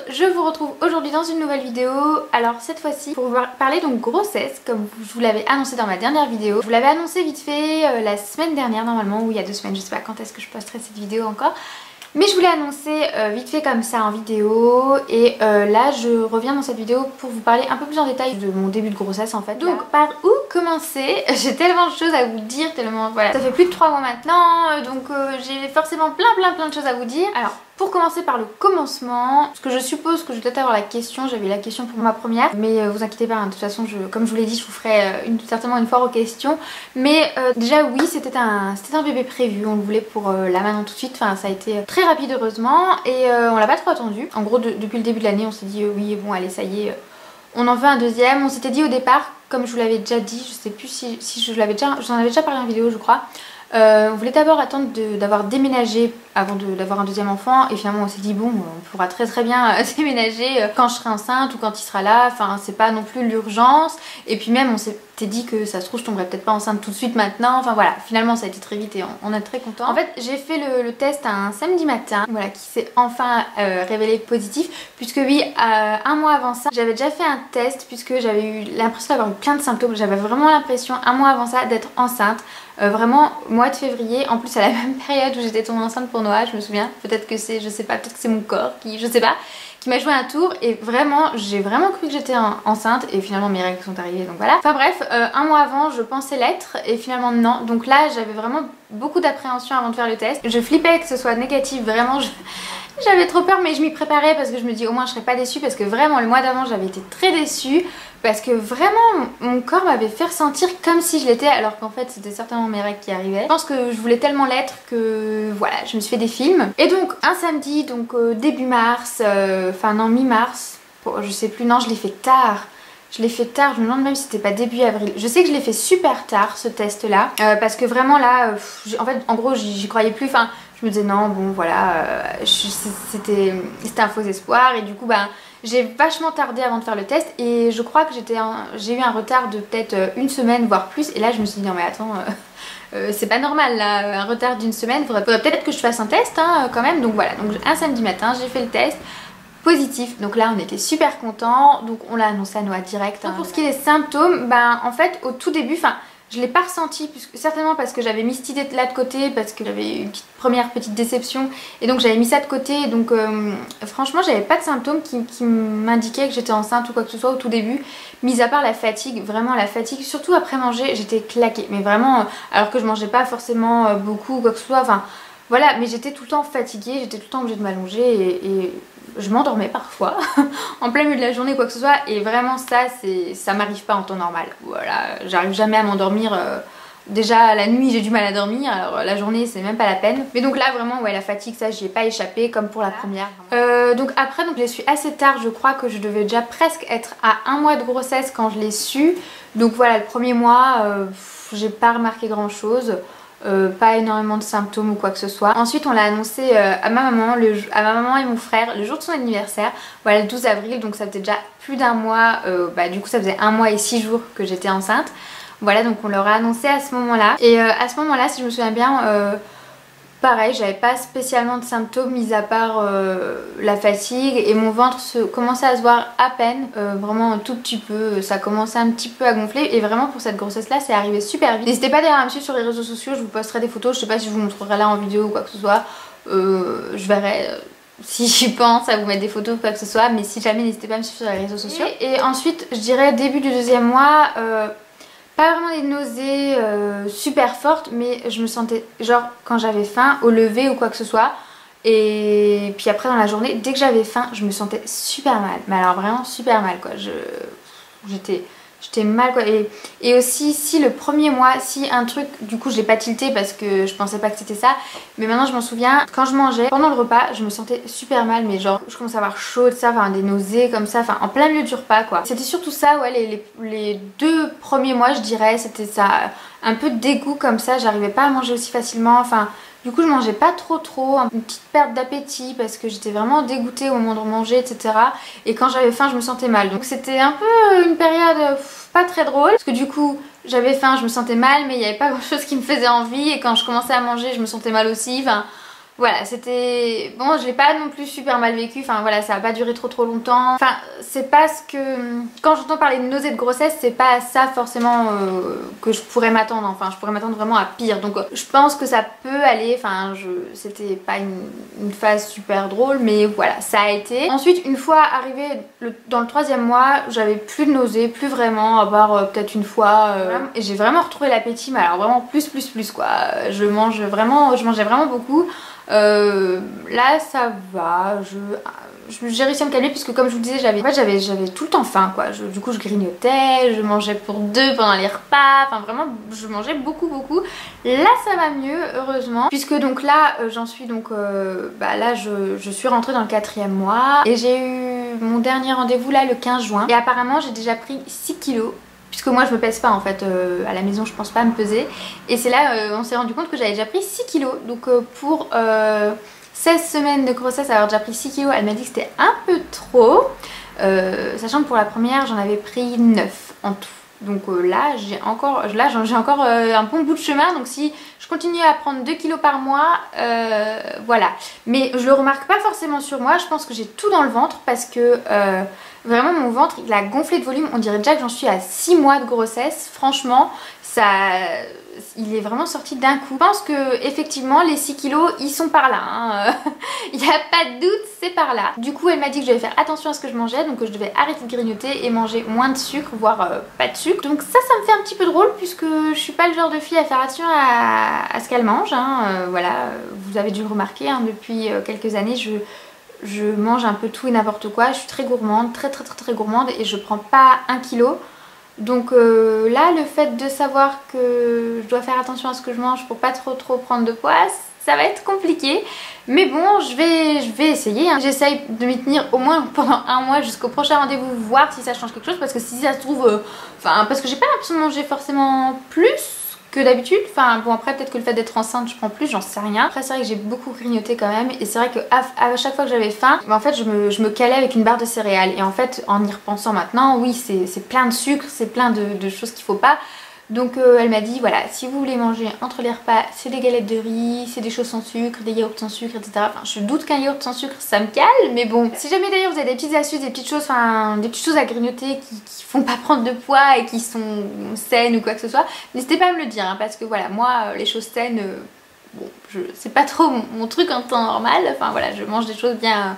je vous retrouve aujourd'hui dans une nouvelle vidéo. Alors cette fois-ci pour vous parler donc grossesse, comme je vous l'avais annoncé dans ma dernière vidéo. Je vous l'avais annoncé vite fait la semaine dernière normalement, ou il y a 2 semaines, je sais pas quand est-ce que je posterai cette vidéo encore. Mais je vous l'ai annoncé vite fait comme ça en vidéo et là je reviens dans cette vidéo pour vous parler un peu plus en détail de mon début de grossesse en fait. Donc par où commencer? J'ai tellement de choses à vous dire, tellement voilà. Ça fait plus de 3 mois maintenant donc j'ai forcément plein de choses à vous dire. Alors pour commencer par le commencement, parce que je suppose que je vais peut-être avoir la question, j'avais la question pour ma première, mais vous inquiétez pas, hein, de toute façon comme je vous l'ai dit je vous ferai certainement une fois aux questions. Mais déjà oui c'était un bébé prévu, on le voulait pour là maintenant tout de suite, enfin ça a été très rapide heureusement et on l'a pas trop attendu. En gros depuis le début de l'année on s'est dit oui bon allez ça y est, on en veut un deuxième. On s'était dit au départ, comme je vous l'avais déjà dit, je sais plus si j'en avais déjà parlé en vidéo je crois. On voulait d'abord attendre d'avoir déménagé avant d'avoir un deuxième enfant et finalement on s'est dit bon on pourra très bien déménager quand je serai enceinte ou quand il sera là, enfin c'est pas non plus l'urgence. Et puis même on s'était dit que ça se trouve je tomberais peut-être pas enceinte tout de suite maintenant, enfin voilà finalement ça a été très vite et on est très content. En fait j'ai fait le test un samedi matin, voilà, qui s'est enfin révélé positif puisque oui un mois avant ça j'avais déjà fait un test puisque j'avais eu l'impression d'avoir eu plein de symptômes, j'avais vraiment l'impression un mois avant ça d'être enceinte. Vraiment mois de février, en plus à la même période où j'étais tombée enceinte pour Noah, je me souviens, peut-être que c'est, je sais pas, peut-être que c'est mon corps qui, je sais pas, qui m'a joué un tour et vraiment, j'ai vraiment cru que j'étais enceinte et finalement mes règles sont arrivées donc voilà. Enfin bref, un mois avant je pensais l'être et finalement non, donc là j'avais vraiment beaucoup d'appréhension avant de faire le test. Je flippais que ce soit négatif, vraiment j'avais trop peur mais je m'y préparais parce que je me dis au moins je serais pas déçue parce que vraiment le mois d'avant j'avais été très déçue. Parce que vraiment mon corps m'avait fait ressentir comme si je l'étais alors qu'en fait c'était certainement mes règles qui arrivaient. Je pense que je voulais tellement l'être que voilà je me suis fait des films. Et donc un samedi donc début mars, enfin non mi-mars, je sais plus, non je l'ai fait tard. Je l'ai fait tard, je me demande même si c'était pas début avril. Je sais que je l'ai fait super tard ce test là parce que vraiment là, en fait en gros j'y croyais plus, enfin je me disais non bon voilà c'était un faux espoir et du coup bah j'ai vachement tardé avant de faire le test et je crois que j'ai eu un retard de peut-être une semaine voire plus et là je me suis dit non mais attends c'est pas normal là, un retard d'une semaine, faudrait peut-être que je fasse un test hein, quand même. Donc voilà, donc un samedi matin j'ai fait le test positif, donc là on était super contents, donc on l'a annoncé à Noah direct. Hein. Pour ce qui est des symptômes, ben en fait au tout début, enfin je l'ai pas ressenti, certainement parce que j'avais mis cette idée là de côté, parce que j'avais eu une première petite déception et donc j'avais mis ça de côté. Donc franchement j'avais pas de symptômes qui m'indiquaient que j'étais enceinte ou quoi que ce soit au tout début, mis à part la fatigue, vraiment la fatigue, surtout après manger j'étais claquée, mais vraiment alors que je mangeais pas forcément beaucoup ou quoi que ce soit, enfin voilà, mais j'étais tout le temps fatiguée, j'étais tout le temps obligée de m'allonger et je m'endormais parfois en plein milieu de la journée quoi que ce soit et vraiment ça m'arrive pas en temps normal. Voilà, j'arrive jamais à m'endormir. Déjà la nuit j'ai du mal à dormir, alors la journée c'est même pas la peine. Mais donc là vraiment ouais la fatigue ça j'y ai pas échappé comme pour la première. Donc après donc je l'ai su assez tard, je crois que je devais déjà presque être à 1 mois de grossesse quand je l'ai su. Donc voilà le premier mois j'ai pas remarqué grand chose. Pas énormément de symptômes ou quoi que ce soit. Ensuite on l'a annoncé à ma maman et mon frère le jour de son anniversaire, voilà le 12 avril, donc ça faisait déjà plus d'un mois, bah du coup ça faisait 1 mois et 6 jours que j'étais enceinte. Voilà donc on leur a annoncé à ce moment là et à ce moment là si je me souviens bien pareil, j'avais pas spécialement de symptômes mis à part la fatigue et mon ventre commençait à se voir à peine, vraiment un tout petit peu, ça commençait un petit peu à gonfler et vraiment pour cette grossesse là c'est arrivé super vite. N'hésitez pas d'ailleurs à me suivre sur les réseaux sociaux, je vous posterai des photos, je sais pas si je vous montrerai là en vidéo ou quoi que ce soit, je verrai si j'y pense à vous mettre des photos ou quoi que ce soit, mais si jamais n'hésitez pas à me suivre sur les réseaux sociaux. Et ensuite je dirais début du 2e mois, pas vraiment des nausées super fortes mais je me sentais genre quand j'avais faim au lever ou quoi que ce soit et puis après dans la journée dès que j'avais faim je me sentais super mal, mais alors vraiment super mal quoi, j'étais mal quoi et aussi si le premier mois si un truc du coup je l'ai pas tilté parce que je pensais pas que c'était ça mais maintenant je m'en souviens quand je mangeais pendant le repas je me sentais super mal mais genre je commençais à avoir chaud ça, enfin des nausées comme ça, enfin en plein milieu du repas quoi. C'était surtout ça ouais les 2 premiers mois je dirais, c'était ça, un peu de dégoût comme ça, j'arrivais pas à manger aussi facilement, enfin du coup je mangeais pas trop, une petite perte d'appétit parce que j'étais vraiment dégoûtée au moment de manger etc. Et quand j'avais faim je me sentais mal, donc c'était un peu une période pas très drôle parce que du coup j'avais faim, je me sentais mal mais il n'y avait pas grand chose qui me faisait envie et quand je commençais à manger je me sentais mal aussi, enfin Voilà, c'était... Bon, je l'ai pas non plus super mal vécu, enfin voilà, ça a pas duré trop longtemps. Enfin, c'est pas ce que... Quand j'entends parler de nausées de grossesse, c'est pas ça forcément que je pourrais m'attendre. Enfin, je pourrais m'attendre vraiment à pire. Donc je pense que ça peut aller, enfin, c'était pas une phase super drôle, mais voilà, ça a été. Ensuite, une fois arrivée dans le 3e mois, j'avais plus de nausées, plus vraiment, à part peut-être une fois. Et j'ai vraiment retrouvé l'appétit, mais alors vraiment plus quoi. Je mangeais vraiment beaucoup. Là ça va, j'ai réussi à me calmer puisque comme je vous disais j'avais tout le temps faim quoi. Du coup je grignotais, je mangeais pour 2 pendant les repas, enfin vraiment je mangeais beaucoup. Là ça va mieux heureusement puisque donc là j'en suis donc là je suis rentrée dans le 4e mois et j'ai eu mon dernier rendez-vous là le 15 juin et apparemment j'ai déjà pris 6 kilos. Puisque moi je me pèse pas en fait à la maison, je pense pas me peser. Et c'est là on s'est rendu compte que j'avais déjà pris 6 kilos. Donc pour 16 semaines de grossesse avoir déjà pris 6 kilos, elle m'a dit que c'était un peu trop. Sachant que pour la première j'en avais pris 9 en tout. Donc là j'ai encore un bon bout de chemin. Donc si je continue à prendre 2 kilos par mois, voilà. Mais je le remarque pas forcément sur moi, je pense que j'ai tout dans le ventre parce que... vraiment mon ventre il a gonflé de volume, on dirait déjà que j'en suis à 6 mois de grossesse, franchement il est vraiment sorti d'un coup. Je pense que effectivement les 6 kilos ils sont par là, hein. Il n'y a pas de doute, c'est par là. Du coup elle m'a dit que je devais faire attention à ce que je mangeais, donc que je devais arrêter de grignoter et manger moins de sucre, voire pas de sucre. Donc ça me fait un petit peu drôle puisque je suis pas le genre de fille à faire attention à ce qu'elle mange, hein. Voilà, vous avez dû le remarquer, hein, depuis quelques années je mange un peu tout et n'importe quoi, je suis très gourmande, très gourmande et je prends pas 1 kilo. Donc là le fait de savoir que je dois faire attention à ce que je mange pour pas trop prendre de poids, ça va être compliqué. Mais bon je vais essayer, hein. J'essaye de m'y tenir au moins pendant 1 mois jusqu'au prochain rendez-vous, voir si ça change quelque chose. Parce que si ça se trouve, parce que j'ai pas l'impression de manger forcément plus que d'habitude. Enfin bon après peut-être que le fait d'être enceinte je prends plus, j'en sais rien. Après c'est vrai que j'ai beaucoup grignoté quand même et c'est vrai que à chaque fois que j'avais faim, en fait je me calais avec une barre de céréales. Et en fait en y repensant maintenant, oui c'est plein de sucre, c'est plein de choses qu'il faut pas. Donc elle m'a dit voilà, si vous voulez manger entre les repas, c'est des galettes de riz, c'est des choses sans sucre, des yaourts sans sucre, etc. Enfin je doute qu'un yaourt sans sucre ça me cale, mais bon. Si jamais d'ailleurs vous avez des petites astuces, des petites choses à grignoter qui font pas prendre de poids et qui sont saines ou quoi que ce soit, n'hésitez pas à me le dire, hein, parce que voilà, moi les choses saines... bon, c'est pas trop mon truc en temps normal. Enfin voilà, je mange des choses bien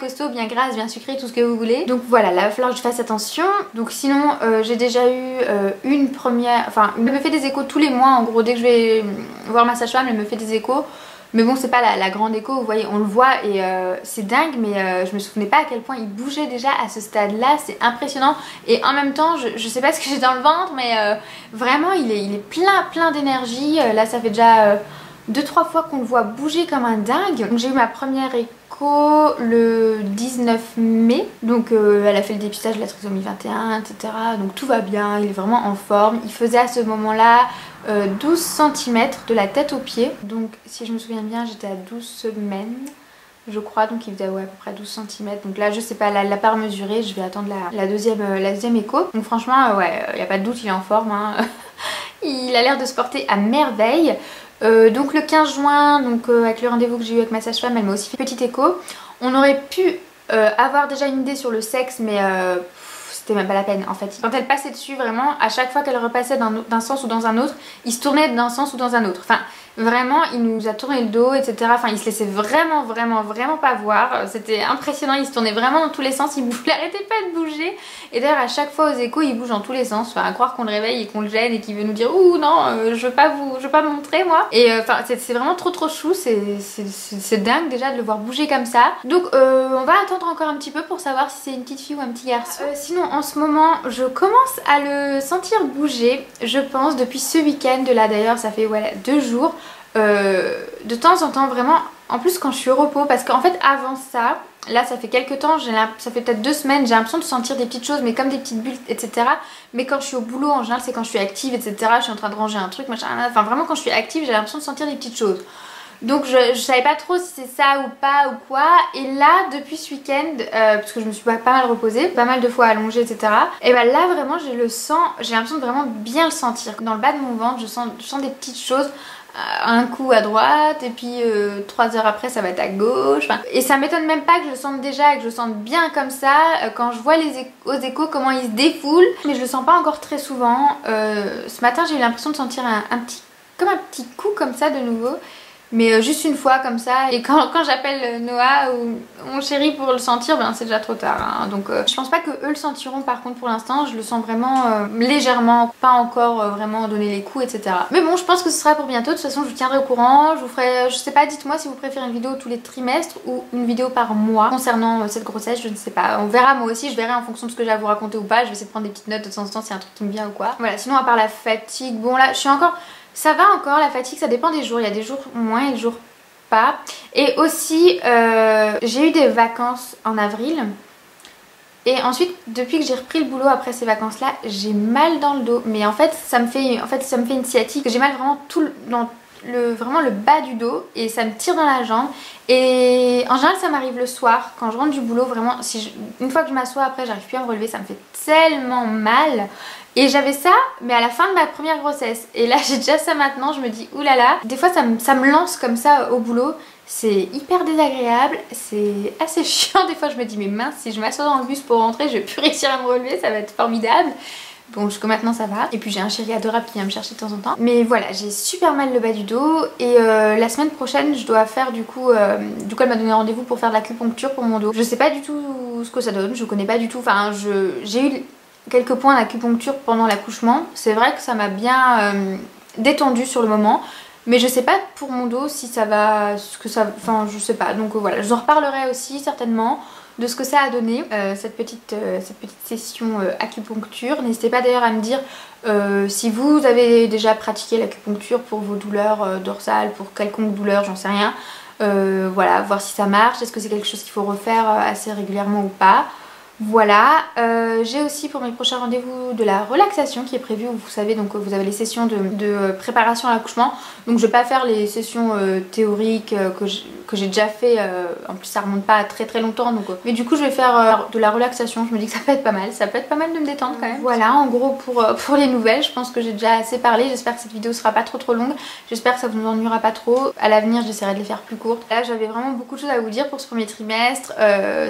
costauds, bien grasses, bien sucrées, tout ce que vous voulez. Donc voilà, là il va falloir que je fasse attention. Donc sinon j'ai déjà eu une première... Enfin, elle me fait des échos tous les mois en gros. Dès que je vais voir ma sage-femme, elle me fait des échos. Mais bon c'est pas la grande écho, vous voyez, on le voit et c'est dingue. Mais je me souvenais pas à quel point il bougeait déjà à ce stade là, c'est impressionnant. Et en même temps je sais pas ce que j'ai dans le ventre, mais vraiment il est plein d'énergie. Là ça fait déjà... 2-3 fois qu'on le voit bouger comme un dingue. Donc j'ai eu ma première écho le 19 mai. Donc elle a fait le dépistage de la trisomie 21, etc. Donc tout va bien, il est vraiment en forme. Il faisait à ce moment-là 12 cm de la tête aux pieds. Donc si je me souviens bien, j'étais à 12 semaines. Je crois, donc il faisait ouais, à peu près 12 cm. Donc là je sais pas, la part mesurée, je vais attendre la deuxième écho. Donc franchement ouais, il n'y a pas de doute, il est en forme, hein. Il a l'air de se porter à merveille. Donc le 15 juin, donc, avec le rendez-vous que j'ai eu avec ma sage-femme, elle m'a aussi fait petit écho. On aurait pu avoir déjà une idée sur le sexe, mais c'était même pas la peine en fait. Quand elle passait dessus, vraiment, à chaque fois qu'elle repassait d'un sens ou dans un autre, il se tournait d'un sens ou dans un autre. Enfin, vraiment, il nous a tourné le dos, etc. Enfin, il se laissait vraiment pas voir. C'était impressionnant, il se tournait vraiment dans tous les sens, il arrêtait pas de bouger. Et d'ailleurs, à chaque fois aux échos, il bouge dans tous les sens. Enfin, à croire qu'on le réveille et qu'on le gêne et qu'il veut nous dire ouh non, je veux pas me montrer moi. Et enfin, c'est vraiment trop chou, c'est dingue déjà de le voir bouger comme ça. Donc, on va attendre encore un petit peu pour savoir si c'est une petite fille ou un petit garçon. Sinon, en ce moment, je commence à le sentir bouger, je pense, depuis ce week-end. Là d'ailleurs, ça fait voilà, 2 jours. De temps en temps vraiment, en plus quand je suis au repos, parce qu'en fait avant ça, là ça fait quelques temps, ça fait peut-être 2 semaines, j'ai l'impression de sentir des petites choses mais comme des petites bulles, etc. Mais quand je suis au boulot en général c'est quand je suis active, etc. Je suis en train de ranger un truc, machin, enfin vraiment quand je suis active j'ai l'impression de sentir des petites choses. Donc je savais pas trop si c'est ça ou pas ou quoi. Et là depuis ce week-end, parce que je me suis pas mal reposée, pas mal de fois allongée, etc. Et bah là vraiment j'ai l'impression de vraiment bien le sentir. Dans le bas de mon ventre je sens des petites choses un coup à droite et puis 3 heures après ça va être à gauche. Enfin, et ça m'étonne même pas que je le sente déjà et que je le sente bien comme ça quand je vois aux échos comment ils se défoulent. Mais je le sens pas encore très souvent. Ce matin j'ai eu l'impression de sentir comme un petit coup comme ça de nouveau. Mais juste une fois comme ça, et quand j'appelle Noah ou mon chéri pour le sentir, ben c'est déjà trop tard hein. Donc je pense pas que eux le sentiront par contre pour l'instant. Je le sens vraiment légèrement, pas encore vraiment donner les coups etc. Mais bon je pense que ce sera pour bientôt. De toute façon je vous tiendrai au courant, je vous ferai, je sais pas, dites-moi si vous préférez une vidéo tous les trimestres ou une vidéo par mois concernant cette grossesse, je ne sais pas. On verra, moi aussi je verrai en fonction de ce que j'ai à vous raconter ou pas. Je vais essayer de prendre des petites notes de temps en temps s'il y a un truc qui me vient ou quoi. Voilà, sinon à part la fatigue, bon là je suis encore... Ça va encore, la fatigue, ça dépend des jours. Il y a des jours moins et des jours pas. Et aussi, j'ai eu des vacances en avril. Et ensuite, depuis que j'ai repris le boulot après ces vacances-là, j'ai mal dans le dos. Mais en fait, ça me fait une sciatique. J'ai mal vraiment dans vraiment le bas du dos et ça me tire dans la jambe. Et en général, ça m'arrive le soir quand je rentre du boulot. Vraiment, une fois que je m'assois après, j'arrive plus à me relever. Ça me fait tellement mal. Et j'avais ça, mais à la fin de ma première grossesse. Et là, j'ai déjà ça maintenant, je me dis oulala. Des fois, ça me lance comme ça au boulot. C'est hyper désagréable, c'est assez chiant. Des fois, je me dis mais mince, si je m'assois dans le bus pour rentrer, je vais plus réussir à me relever, ça va être formidable. Bon, jusqu'à maintenant ça va. Et puis j'ai un chéri adorable qui vient me chercher de temps en temps. Mais voilà, j'ai super mal le bas du dos. Et la semaine prochaine, je dois faire du coup elle m'a donné rendez-vous pour faire de l'acupuncture pour mon dos. Je sais pas du tout ce que ça donne, je connais pas du tout. Enfin, j'ai eu quelques points d'acupuncture pendant l'accouchement. C'est vrai que ça m'a bien détendue sur le moment. Mais je sais pas pour mon dos si ça va... Enfin, je sais pas. Donc voilà, je vous en reparlerai aussi certainement de ce que ça a donné, cette petite session acupuncture. N'hésitez pas d'ailleurs à me dire si vous avez déjà pratiqué l'acupuncture pour vos douleurs dorsales, pour quelconque douleur, j'en sais rien. Voilà, voir si ça marche, est-ce que c'est quelque chose qu'il faut refaire assez régulièrement ou pas. Voilà, j'ai aussi pour mes prochains rendez-vous de la relaxation qui est prévue. Vous savez, donc vous avez les sessions de préparation à l'accouchement. Donc je vais pas faire les sessions théoriques que j'ai déjà fait. En plus ça remonte pas à très très longtemps. Donc, mais du coup je vais faire de la relaxation. Je me dis que ça peut être pas mal. Ça peut être pas mal de me détendre quand même. Voilà, en gros pour les nouvelles. Je pense que j'ai déjà assez parlé. J'espère que cette vidéo sera pas trop longue. J'espère que ça vous ennuiera pas trop. À l'avenir j'essaierai de les faire plus courtes. Là j'avais vraiment beaucoup de choses à vous dire pour ce premier trimestre.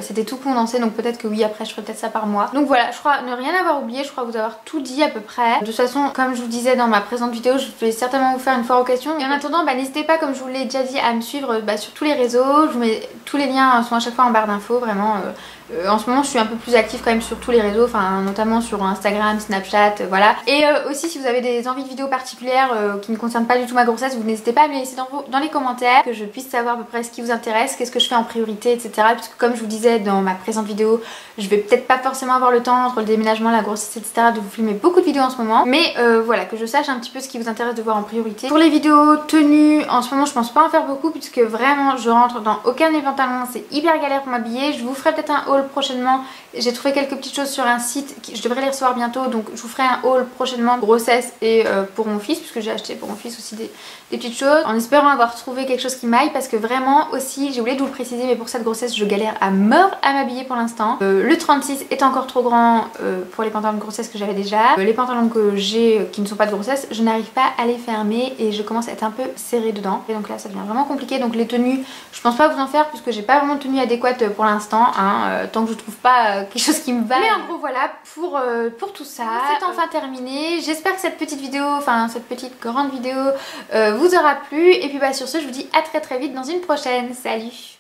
C'était tout condensé, donc peut-être que oui, après je ferai peut-être ça par mois. Donc voilà, je crois ne rien avoir oublié, je crois vous avoir tout dit à peu près. De toute façon, comme je vous disais dans ma présente vidéo, je vais certainement vous faire une foire aux questions. Et en attendant, n'hésitez pas, comme je vous l'ai déjà dit, à me suivre sur tous les réseaux. Je vous mets tous les liens sont à chaque fois en barre d'infos, vraiment. En ce moment je suis un peu plus active quand même sur tous les réseaux, enfin notamment sur Instagram, Snapchat, voilà. Et aussi si vous avez des envies de vidéos particulières qui ne concernent pas du tout ma grossesse, vous n'hésitez pas à me les laisser dans les commentaires, que je puisse savoir à peu près ce qui vous intéresse, qu'est-ce que je fais en priorité, etc. Puisque comme je vous disais dans ma présente vidéo, je vais peut-être pas forcément avoir le temps entre le déménagement, la grossesse, etc. de vous filmer beaucoup de vidéos en ce moment. Mais voilà, que je sache un petit peu ce qui vous intéresse de voir en priorité. Pour les vidéos tenues, en ce moment je pense pas en faire beaucoup puisque vraiment je rentre dans aucun de mes pantalons, c'est hyper galère pour m'habiller. Je vous ferai peut-être un haul prochainement. J'ai trouvé quelques petites choses sur un site, je devrais les recevoir bientôt, donc je vous ferai un haul prochainement grossesse et pour mon fils, puisque j'ai acheté pour mon fils aussi des petites choses, en espérant avoir trouvé quelque chose qui m'aille, parce que vraiment aussi, j'ai oublié de vous le préciser, mais pour cette grossesse je galère à mort à m'habiller pour l'instant. Le 36 est encore trop grand pour les pantalons de grossesse que j'avais déjà. Les pantalons que j'ai qui ne sont pas de grossesse, je n'arrive pas à les fermer et je commence à être un peu serrée dedans. Et donc là ça devient vraiment compliqué, donc les tenues, je pense pas vous en faire puisque j'ai pas vraiment de tenue adéquate pour l'instant, hein, tant que je trouve pas quelque chose qui me va. Mais en gros voilà pour tout ça, c'est enfin terminé. J'espère que cette petite vidéo, enfin cette petite grande vidéo vous aura plu. Et puis bah sur ce je vous dis à très vite dans une prochaine. Salut!